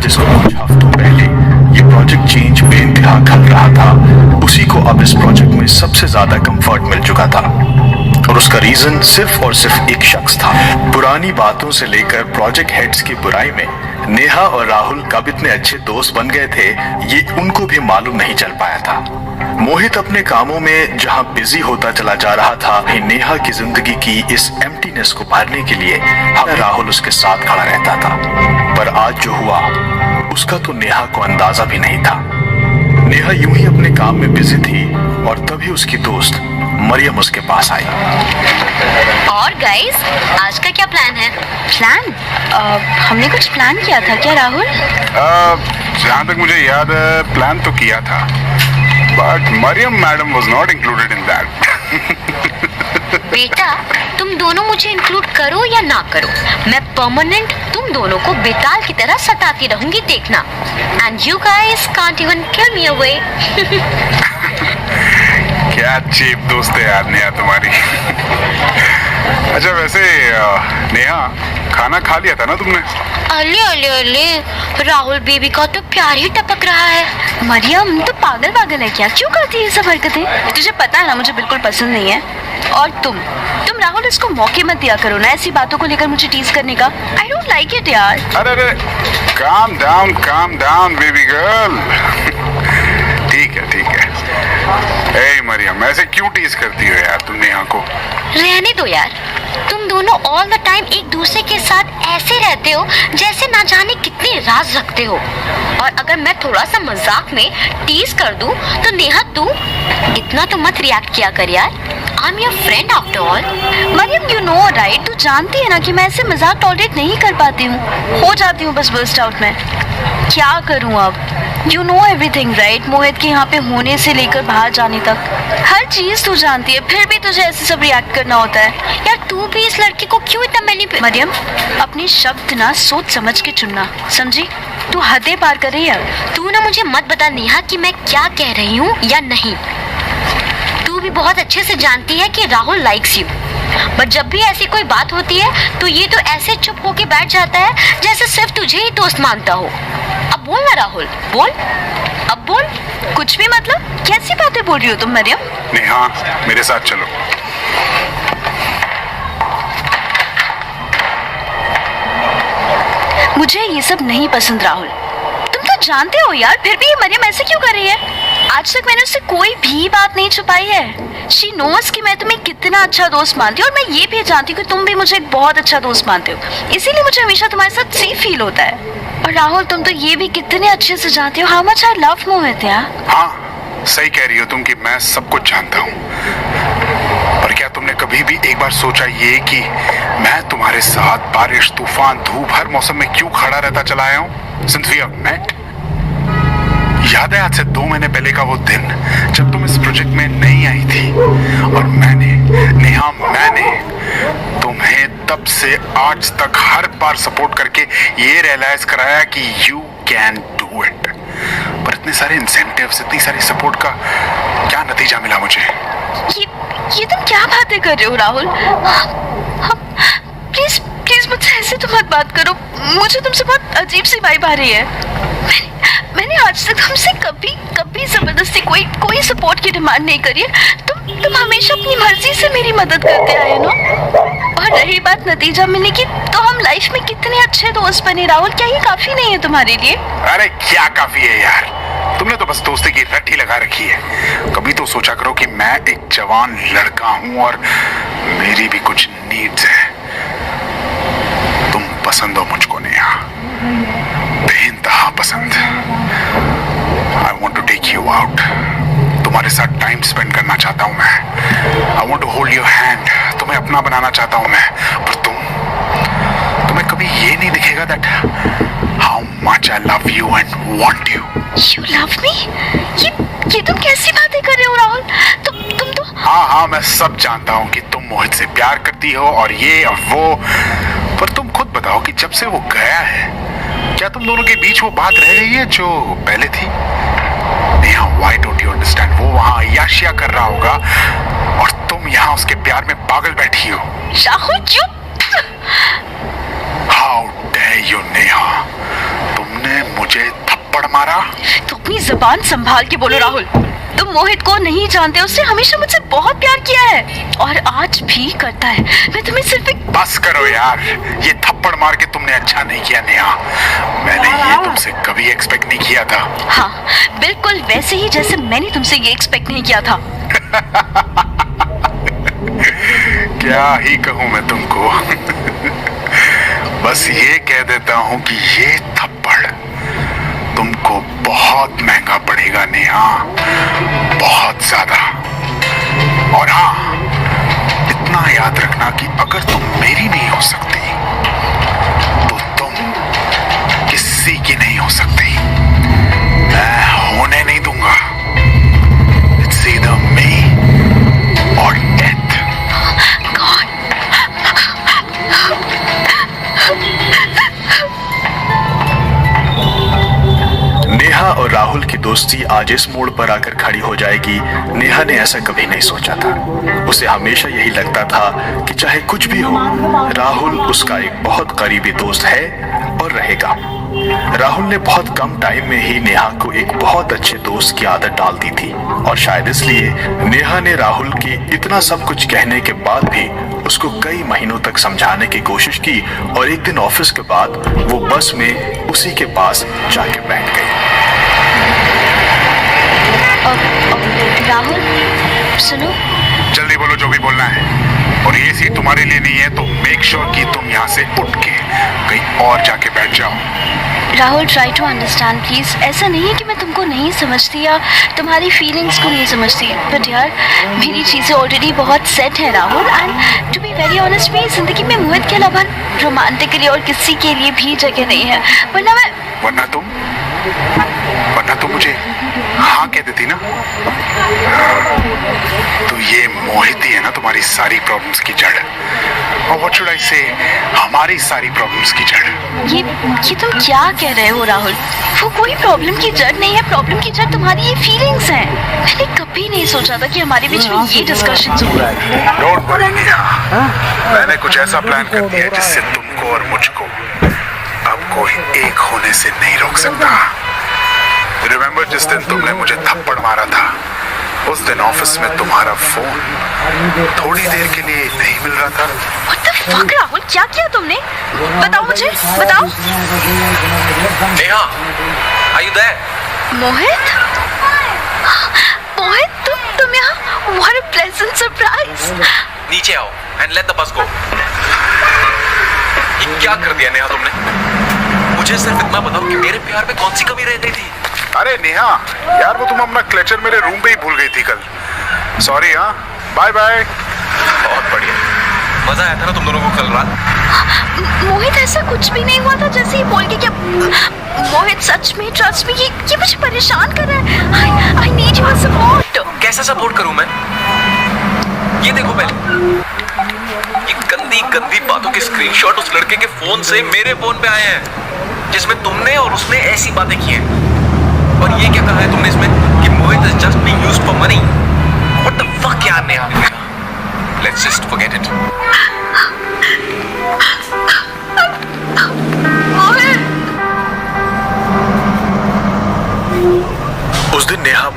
जिसको कुछ हफ्तों पहले ये प्रोजेक्ट चेंज बेइंतहा खल रहा था, उसी को अब इस प्रोजेक्ट में सबसे ज्यादा कंफर्ट मिल चुका था। और उसका रीजन सिर्फ और सिर्फ एक शख्स था। पुरानी बातों से लेकर प्रोजेक्ट हेड्स की बुराई में नेहा और राहुल कब इतने अच्छे दोस्त बन गए थे, ये उनको भी मालूम नहीं चल पाया था। मोहित अपने कामों में जहां बिजी होता चला जा रहा था, नेहा की जिंदगी की इस एम्प्टीनेस को भरने के लिए राहुल उसके साथ खड़ा रहता था। पर आज जो हुआ उसका तो नेहा को अंदाजा भी नहीं था। नेहा यूं ही अपने काम में बिजी थी और तभी उसकी दोस्त मरियम उसके पास आई। और गाइस, आज का क्या प्लान है? प्लान? हमने कुछ प्लान किया था क्या राहुल? जहाँ तक मुझे याद है प्लान तो किया था, but Mariam madam was not included in that. बेटा, तुम दोनों मुझे इंक्लूड करो या ना करो, मैं परमानेंट तुम दोनों को बेताल की तरह सताती रहूंगी, देखना। And you guys can't even kill me away. क्या चीप दोस्त है यार नेहा तुम्हारी। अच्छा वैसे नेहा, खाना खा लिया था ना तुमने? अले अले अले, राहुल बेबी का तो प्यार ही टपक रहा है। मरियम तो पागल है क्या? क्यों करती है ये सब हरकतें? तुझे पता है ना मुझे बिल्कुल पसंद नहीं है। और तुम राहुल इसको मौके मत दिया करो ना ऐसी बातों को लेकर मुझे टीज करने का। आई डोंट लाइक इट यार। अरे काम डाउन बेबी गर्ल। ठीक है। ए मरियम, ऐसे क्यों टीज करती हो यार तुम नेहा को? रहने दो यार, तुम दोनों ऑल द टाइम एक दूसरे के साथ ऐसे रहते हो जैसे ना जाने कितने राज रखते हो। और अगर मैं थोड़ा सा मजाक में टीज कर दूं तो नेहा तू इतना तो मत रिएक्ट किया कर यार। I am your friend after all. Mariam you know right, तू जानती है ना कि मैं ऐसे मजाक टॉलरेट नहीं कर पाती हूँ, हो जाती हूँ बस बर्स्ट आउट में। क्या करूँ अब? यू नो एवरीथिंग राइट, मोहित के यहाँ पे होने से लेकर बाहर जाने तक हर चीज तू जानती है, फिर भी तुझे ऐसे सब रिएक्ट करना होता है। यार तू भी इस लड़की को क्यों इतना मरियम, अपने शब्द ना सोच समझ के चुनना, समझी? तू हदें पार कर रही है। तू ना मुझे मत बता नेहा कि मैं क्या कह रही हूँ या नहीं। तू भी बहुत अच्छे से जानती है कि राहुल लाइक्स यू, बट जब भी ऐसी कोई बात होती है तो ये तो ऐसे चुप होके बैठ जाता है जैसे सिर्फ तुझे ही दोस्त मानता हो। अब बोल ना राहुल, बोल, अब बोल। कुछ भी मतलब? कैसी बातें बोल रही हो तुम मरियम? नेहा मेरे साथ चलो। मुझे ये सब नहीं पसंद राहुल, तुम तो जानते हो यार, फिर भी ये मरियम ऐसे क्यों कर रही है? आज तक मैंने उससे कोई भी बात नहीं छुपाई है। शी नोस कि मैं तुम्हें कितना अच्छा दोस्त मानती हूँ, और मैं ये भी जानती हूँ कि तुम भी मुझे एक बहुत अच्छा दोस्त मानते हो, इसीलिए मुझे हमेशा तुम्हारे साथ सेफ फील होता है। और राहुल तुम तो ये भी कितने अच्छे से जानते हो हाउ मच आई लव मोहित यार। हाँ सही कह रही हो तुम कि मैं सब कुछ जानता हूँ, पर क्या तुमने कभी भी एक बार सोचा ये कि मैं तुम्हारे साथ बारिश, तूफान, धूप, हर मौसम में क्यों खड़ा रहता चला आया हूँ सिंस वी हैव मेट? याद है आज से 2 महीने पहले का वो दिन जब तुम इस प्रोजेक्ट में नहीं आई थी, और मैंने तुम्हें तब से आज तक हर बार सपोर्ट करके ये रियलाइज कराया कि यू कैन डू इट। पर इतने सारे इंसेंटिव्स, इतनी सारी सपोर्ट का क्या नतीजा मिला मुझे? ये तुम क्या बातें कर रहे हो राहुल? प्लीज मुझसे ऐसे तो मत बात करो, मुझे तुमसे बहुत अजीब सी वाइब आ रही है। मैंने आज तक तुमसे कभी जबरदस्ती कोई सपोर्ट की डिमांड नहीं करी है। तुम हमेशा अपनी मर्जी से मेरी मदद करते आए ना। और रही बात नतीजा मिलने की, तो हम लाइफ में कितने अच्छे दोस्त बने राहुल, क्या ये काफी नहीं है तुम्हारे लिए? अरे क्या काफी है यार, तुमने तो बस दोस्ती की रट्टी लगा रखी है। कभी तो सोचा करो कि मैं एक जवान लड़का हूँ और मेरी भी कुछ नीड्स है। तुम पसंद हो मुझको नेहा, बेइंतहा पसंद। I want to take you out, तुम्हारे साथ टाइम स्पेंड करना चाहता हूँ मैं। I want to hold your hand, तुम्हें अपना बनाना चाहता हूँ मैं। पर तुम्हें कभी ये नहीं दिखेगा that how much I love you and want you. You love me? ये तुम कैसी बातें कर रहे हो राहुल? तुम तो हाँ मैं सब जानता हूँ कि तुम मोहित से प्यार करती हो और ये और वो, पर तुम खुद बताओ कि जब से वो गया है क्या तुम दोनों के बीच वो बात रह गई है जो पहले थी? Neha, why don't you understand? वो वहाँ अय्याशिया कर रहा होगा और तुम यहाँ उसके प्यार में पागल बैठी हो। राहुल चुप। How dare you नेहा, तुमने जुबान संभाल के बोलो राहुल। तुम मोहित को नहीं जानते, उसने हमेशा मुझसे बहुत प्यार किया है और आज भी करता है। मैं तुम्हें सिर्फ एक बस करो यार, ये थप्पड़ मार के तुमने अच्छा नहीं किया नेहा। मैंने ये तुमसे कभी एक्सपेक्ट नहीं किया था। हाँ, बिल्कुल वैसे ही जैसे मैंने तुमसे ये एक्सपेक्ट नहीं किया था। क्या ही कहूँ मैं तुमको। बस ये कह देता हूँ कि ये थप्पड़ तुमको बहुत महंगा पड़ेगा नेहा, बहुत ज्यादा। और हाँ, इतना याद रखना कि अगर तुम मेरी नहीं हो सकती तो तुम किसी की नहीं हो सकती। मैं होने नहीं दूंगा। इट्स ईदर मी और डेथ। नेहा और राहुल की दोस्ती आज इस मोड़ पर आकर खड़ी हो जाएगी, नेहा ने ऐसा कभी नहीं सोचा था। उसे हमेशा यही लगता था कि चाहे कुछ भी हो, राहुल उसका एक बहुत करीबी दोस्त है और रहेगा। राहुल ने बहुत कम टाइम में ही नेहा को एक बहुत अच्छे दोस्त की आदत डाल दी थी और शायद इसलिए नेहा ने राहुल के इतना सब कुछ कहने के बाद भी उसको कई महीनों तक समझाने की कोशिश की और एक दिन ऑफिस के बाद वो बस में उसी के पास जाके बैठ गई। राहुल सुनो, जल्दी बोलो जो भी बोलना है, और ये सीट तुम्हारे लिए नहीं है तो मेक श्योर कि तुम यहाँ से उठ के कहीं और जाके बैठ जाओ। Rahul try to understand please. ऐसा नहीं है कि मैं तुमको नहीं समझती या तुम्हारी फीलिंग्स को नहीं समझती, बट यार मेरी चीज़ें ऑलरेडी बहुत सेट है Rahul. And to be very honest, मेरी जिंदगी में मोहित के अलावा रोमांटिक के लिए और किसी के लिए भी जगह नहीं है। वरना तुम मुझे हाँ कह देती ना। तो ये मोहित ही है ना तुम्हारी सारी प्रॉब्लम्स की जड़, और व्हाट शुड आई से, हमारी सारी प्रॉब्लम्स की जड़। ये तुम क्या कह रहे हो राहुल? वो कोई प्रॉब्लम की जड़ नहीं है, प्रॉब्लम की जड़ तुम्हारी ये फीलिंग्स हैं। मैंने कभी नहीं सोचा था कि हमारे बीच में ये डिस्कशंस होंगे। डोंट वरी नेहा, मैंने कुछ ऐसा प्लान कर दिया जिससे तुमको और मुझको अब कोई एक होने से नहीं रोक सकता। रिमेम्बर जिस दिन तुमने मुझे थप्पड़ मारा था, उस दिन ऑफिस में तुम्हारा फोन थोड़ी देर के लिए नहीं मिल रहा था। What the fuck राहुल, क्या किया तुमने? बताओ मुझे, बताओ। Neha, are you there? मोहित, मोहित तुम यहाँ? What a pleasant surprise. नीचे आओ and let the bus go. ये क्या कर दिया नेहा तुमने? मुझे सिर्फ इतना बताओ कि मेरे प्यार में कौन सी कमी रह गई थी? अरे नेहा यार, वो तुम अपना क्लचर मेरे रूम पे ही भूल गई थी कल। सॉरी। हाँ, बाय बाय। बहुत बढ़िया, मजा आया था ना तुम दोनों को कल रात? मोहित ऐसा कुछ भी नहीं हुआ था जैसे ही बोल के क्या। मोहित सच में ट्रस्ट में ये मुझे परेशान कर रहा है। I need your support. कैसा सपोर्ट करूं मैं? ये देखो पहले, ये गंदी गंदी बातों के स्क्रीनशॉट उस लड़के के फोन से मेरे फोन पे आए हैं, जिसमें तुमने और उसने ऐसी बातें की हैं। और ये क्या कहा है तुमने इसमें कि Mohit is just being used for money? What the fuck यार Neha, let's just forget it. उस दिन नेहा